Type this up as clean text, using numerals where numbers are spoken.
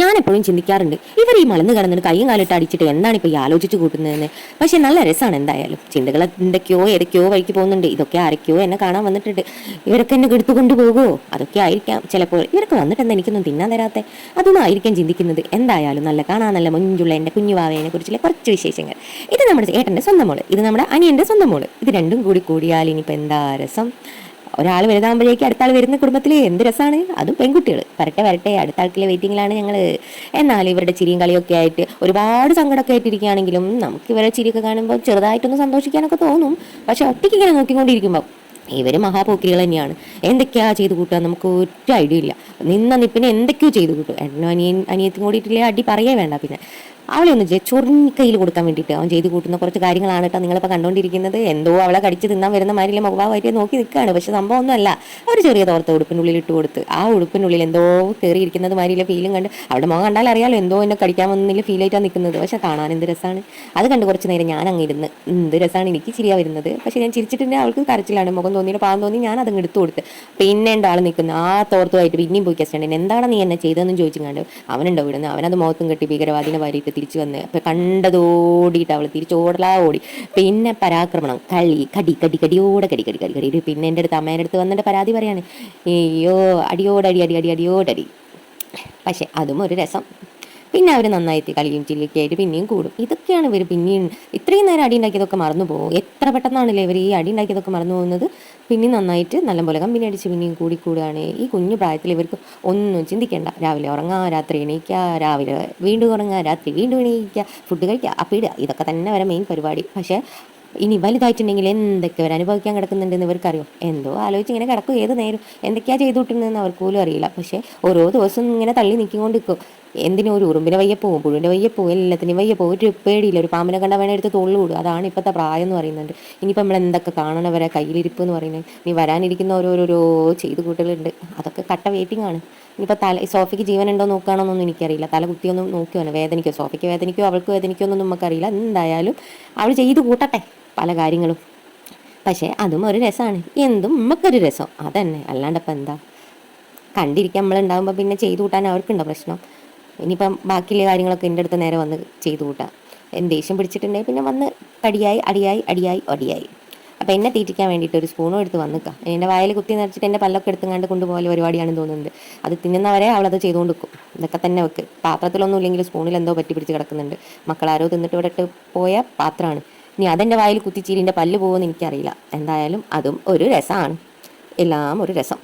ഞാനെപ്പോഴും ചിന്തിക്കാറുണ്ട്, ഇവർ ഈ മലന്ന് കിടന്നിട്ട് കൈയും കാലിട്ട് അടിച്ചിട്ട് എന്താണ് ഇപ്പോൾ ഈ ആലോചിച്ച് കൂട്ടുന്നതെന്ന്. പക്ഷെ നല്ല രസമാണ് എന്തായാലും. ചിന്തകൾ എന്തൊക്കെയോ ഏതൊക്കെയോ വഴിക്ക് പോകുന്നുണ്ട്. ഇതൊക്കെ ആരൊക്കെയോ എന്നെ കാണാൻ വന്നിട്ടുണ്ട്. ഇവരൊക്കെ എന്നെ എടുത്തു കൊണ്ടുപോകുമോ? അതൊക്കെ ആയിരിക്കാം ചിലപ്പോൾ. ഇവരൊക്കെ വന്നിട്ട് എനിക്കൊന്നും തിന്നാൻ തരാത്തെ, അതൊന്നും ആയിരിക്കാം ചിന്തിക്കുന്നത്. എന്തായാലും നല്ല കാണാൻ നല്ല മൊഞ്ചുള്ള എൻ്റെ കുഞ്ഞുവാവേനെ കുറിച്ചുള്ള കുറച്ച് വിശേഷങ്ങൾ. ഇത് നമ്മുടെ ഏട്ടൻ്റെ സ്വന്തം മോള്, ഇത് നമ്മുടെ അനിയൻ്റെ സ്വന്തം മോള്. ഇത് രണ്ടും കൂടി കൂടിയാൽ ഇനിയിപ്പോൾ എന്താ രസം. ഒരാൾ വലുതാകുമ്പോഴേക്ക് അടുത്ത ആൾ വരുന്ന കുടുംബത്തിൽ എന്ത് രസമാണ്. അതും പെൺകുട്ടികൾ. വരട്ടെ വരട്ടെ, അടുത്ത ആൾക്കുള്ള വെയിറ്റിങ്ങിലാണ് ഞങ്ങൾ. എന്നാൽ ഇവരുടെ ചിരിയും കളിയൊക്കെ ആയിട്ട് ഒരുപാട് സങ്കടമൊക്കെ ആയിട്ടിരിക്കുകയാണെങ്കിലും നമുക്ക് ഇവരുടെ ചിരിയൊക്കെ കാണുമ്പോൾ ചെറുതായിട്ടൊന്ന് സന്തോഷിക്കാനൊക്കെ തോന്നും. പക്ഷെ ഒറ്റയ്ക്ക് ഇങ്ങനെ നോക്കിക്കൊണ്ടിരിക്കുമ്പോൾ ഇവർ മഹാപോക്കിരികൾ തന്നെയാണ്. എന്തൊക്കെയാ ചെയ്ത് കൂട്ടുക നമുക്ക് ഒറ്റ ഐഡിയ ഇല്ല. നിപ്പിനെ എന്തൊക്കെയോ ചെയ്ത് കൂട്ടും. ഏട്ടനും അനിയത്തും കൂടിയിട്ടില്ലേ അടി പറയേ വേണ്ട. പിന്നെ അവളെ ഒന്ന് ചൊറിഞ്ഞിക്കയിൽ കൊടുക്കാൻ വേണ്ടിയിട്ട് അവൻ ചെയ്ത് കൂട്ടുന്ന കുറച്ച് കാര്യങ്ങളാണ് കേട്ടോ നിങ്ങളിപ്പോൾ കണ്ടുകൊണ്ടിരിക്കുന്നത്. എന്തോ അവളെ കടിച്ച് തിന്നാൻ വരുന്ന മാതിരിയുള്ള മുഖഭാവമായിട്ട് നോക്കി നിൽക്കുകയാണ്. പക്ഷെ സംഭവം ഒന്നുമല്ല. ഒരു ചെറിയ തോർത്ത ഉടുപ്പിനുള്ളിൽ ഇട്ട് കൊടുത്ത് ആ ഉടുപ്പിനുള്ളിൽ എന്തോ കയറിയിരിക്കുന്നത് മാതിരിയുള്ള ഫീലും കണ്ട് അവിടെ മുഖം കണ്ടാൽ അറിയാലോ എന്തോ എന്നെ കടിക്കാൻ വന്നില്ല ഫീലായിട്ടാണ് നിൽക്കുന്നത്. പക്ഷെ കാണാൻ എന്ത് രസമാണ്. അത് കണ്ട് കുറച്ച് നേരം ഞാൻ അങ്ങ് ഇരുന്ന് എന്ത് രസമാണ്. എനിക്ക് ചിരിയാ വരുന്നത്. പക്ഷെ ഞാൻ ചിരിച്ചിട്ടുണ്ടെങ്കിൽ അവൾക്ക് കരച്ചിലാണ്. മുഖം തോന്നിയിട്ട് പാവം തോന്നി ഞാൻ അതങ്ങ് എടുത്തു കൊടുത്ത്. പിന്നെ ഉണ്ട് ആൾ നിൽക്കുന്നു ആ തോർത്തുമായിട്ട് പിന്നെയും പോയി കസ്റ്റഡിന് എന്താണ് നീ എന്നെ ചെയ്തതെന്ന് ചോദിച്ചുകൊണ്ട് അവനുണ്ടോ വിടുന്നത്. അവനത് മുഖത്തും കെട്ടി ഭീകരവാദിനെ വാരിയിട്ട് തിരിച്ചു വന്ന് അപ്പം കണ്ടതോടിയിട്ട് അവൾ തിരിച്ചോടലാ ഓടി. പിന്നെ പരാക്രമണം, കളി, കടി കടി കടിയോടെ കടി കടി കടി കടി. പിന്നെ എൻ്റെ അടുത്ത് അമ്മേൻ്റെ അടുത്ത് വന്നിട്ട് പരാതി പറയാണ്, അയ്യോ അടിയോടടി അടി അടി അടിയോടടി. പക്ഷെ അതും ഒരു രസം. പിന്നെ അവർ നന്നായിട്ട് കളിയും ചിരിയൊക്കെ ആയിട്ട് പിന്നെയും കൂടും. ഇതൊക്കെയാണ് ഇവർ പിന്നെയും ഇത്രയും നേരം അടി ഉണ്ടാക്കിയതൊക്കെ മറന്നു പോകും. എത്ര പെട്ടെന്നാണല്ലേ ഇവർ ഈ അടി ഉണ്ടാക്കിയതൊക്കെ മറന്നു പോകുന്നത്. പിന്നെ നന്നായിട്ട് നല്ലപോലെ കമ്പനി അടിച്ച് പിന്നെയും കൂടിക്കൂടുകയാണ്. ഈ കുഞ്ഞു പ്രായത്തിൽ ഇവർക്ക് ഒന്നും ചിന്തിക്കേണ്ട. രാവിലെ ഉറങ്ങുക, രാത്രി എണീക്കുക, രാവിലെ വീണ്ടും ഉറങ്ങുക, രാത്രി വീണ്ടും എണീക്കുക, ഫുഡ് കഴിക്കുക, അപ്പിടുക, ഇതൊക്കെ തന്നെ വരെ മെയിൻ പരിപാടി. പക്ഷേ ഇനി വലുതായിട്ടുണ്ടെങ്കിൽ എന്തൊക്കെ അവർ അനുഭവിക്കാൻ കിടക്കുന്നുണ്ടെന്ന് ഇവർക്കറിയോ? എന്തോ ആലോചിച്ച് ഇങ്ങനെ കിടക്കും ഏത് നേരം. എന്തൊക്കെയാണ് ചെയ്തു വിട്ടുന്നതെന്ന് അവർക്ക് പോലും അറിയില്ല. പക്ഷേ ഓരോ ദിവസവും ഇങ്ങനെ തള്ളി നിൽക്കിക്കൊണ്ട് നിൽക്കും. എന്തിനും ഒരു ഉറുമ്പിനെ വയ്യപ്പോവും, പുഴുവിൻ്റെ വയ്യപ്പോവും, എല്ലാത്തിനും വയ്യപ്പോവും. ഒരു പേടിയില്ല. ഒരു പാമ്പിനെ കണ്ടാൽ വേണേ എടുത്ത് തൊള്ളു വിടും. അതാണ് ഇപ്പോഴത്തെ പ്രായം എന്ന് പറയുന്നുണ്ട്. ഇനിയിപ്പോൾ നമ്മൾ എന്തൊക്കെ കാണണവരെ കയ്യിലിരിപ്പ് എന്ന് പറയുന്നത്. നീ വരാനിരിക്കുന്ന ഓരോരോ ചെയ്തു കൂട്ടലുണ്ട്. അതൊക്കെ കട്ട വെയിറ്റിംഗ് ആണ്. ഇനിയിപ്പോൾ സോഫയ്ക്ക് ജീവനുണ്ടോ നോക്കുകയാണെന്നൊന്നും എനിക്കറിയില്ല. തല കുത്തിയൊന്നും നോക്കുവാണ്. വേദനിക്കോ, സോഫയ്ക്ക് വേദനിക്കോ അവൾക്ക് വേദനിക്കോ എന്നൊന്നും നമുക്കറിയില്ല. എന്തായാലും അവൾ ചെയ്ത് കൂട്ടട്ടെ പല കാര്യങ്ങളും. പക്ഷേ അതും ഒരു രസമാണ്. എന്തും നമുക്കൊരു രസം അതന്നെ. അല്ലാണ്ട് ഇപ്പം എന്താ കണ്ടിരിക്കാൻ നമ്മളുണ്ടാകുമ്പോൾ പിന്നെ ചെയ്തു കൂട്ടാൻ അവർക്കുണ്ടോ പ്രശ്നം? ഇനിയിപ്പം ബാക്കിയുള്ള കാര്യങ്ങളൊക്കെ എൻ്റെ അടുത്ത് നേരെ വന്ന് ചെയ്തു കൂട്ടാം. ദേഷ്യം പിടിച്ചിട്ടുണ്ടെങ്കിൽ പിന്നെ വന്ന് കടിയായി അടിയായി അടിയായി ഒടിയായി. അപ്പോൾ എന്നെ തീറ്റിക്കാൻ വേണ്ടിയിട്ട് ഒരു സ്പൂണും എടുത്ത് വന്നിക്കാം. എൻ്റെ വായിൽ കുത്തി നിറച്ചിട്ട് എൻ്റെ പല്ലൊക്കെ എടുത്തുകൊണ്ട് കൊണ്ടുപോലെ പരിപാടിയാണെന്ന് തോന്നുന്നുണ്ട്. അത് തിന്നുന്നവരെ അവളത് ചെയ്തുകൊണ്ട് വെക്കും. ഇതൊക്കെ തന്നെ വെക്ക്. പാത്രത്തിലൊന്നും ഇല്ലെങ്കിൽ സ്പൂണിൽ എന്തോ പറ്റി പിടിച്ച് കിടക്കുന്നുണ്ട്. മക്കളാരോ തിന്നിട്ട് ഇവിടെ ഇട്ട് പോയ പാത്രമാണ്. ഇനി അതെൻ്റെ വായിൽ കുത്തിച്ചീരിൻ്റെ പല്ല് പോകുമെന്ന് എനിക്കറിയില്ല. എന്തായാലും അതും ഒരു രസമാണ്. എല്ലാം ഒരു രസം.